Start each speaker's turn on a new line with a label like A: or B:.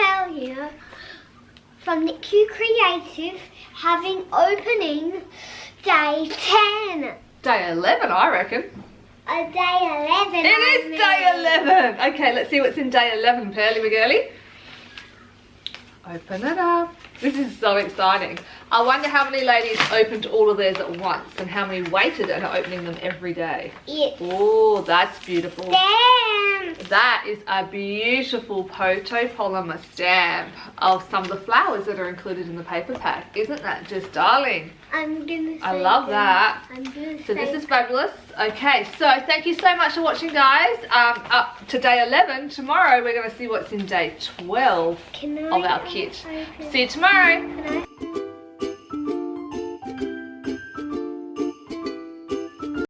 A: tell you, from Nick Q Creative, having opening day 10.
B: Day 11, I reckon.
A: Day 11.
B: It is day 11. Okay, let's see what's in day 11, Pearly McGirly. Open it up. This is so exciting. I wonder how many ladies opened all of theirs at once and how many waited and are opening them every day.
A: Yes.
B: Oh, that's beautiful.
A: Stamp.
B: That is a beautiful photopolymer stamp of some of the flowers that are included in the paper pack. Isn't that just darling?
A: I'm gonna say
B: I love that.
A: I'm gonna
B: So
A: say
B: this is fabulous. Okay, so thank you so much for watching, guys. Up to day 11. Tomorrow we're going to see what's in day 12 of our kit. See you tomorrow.
A: Can I?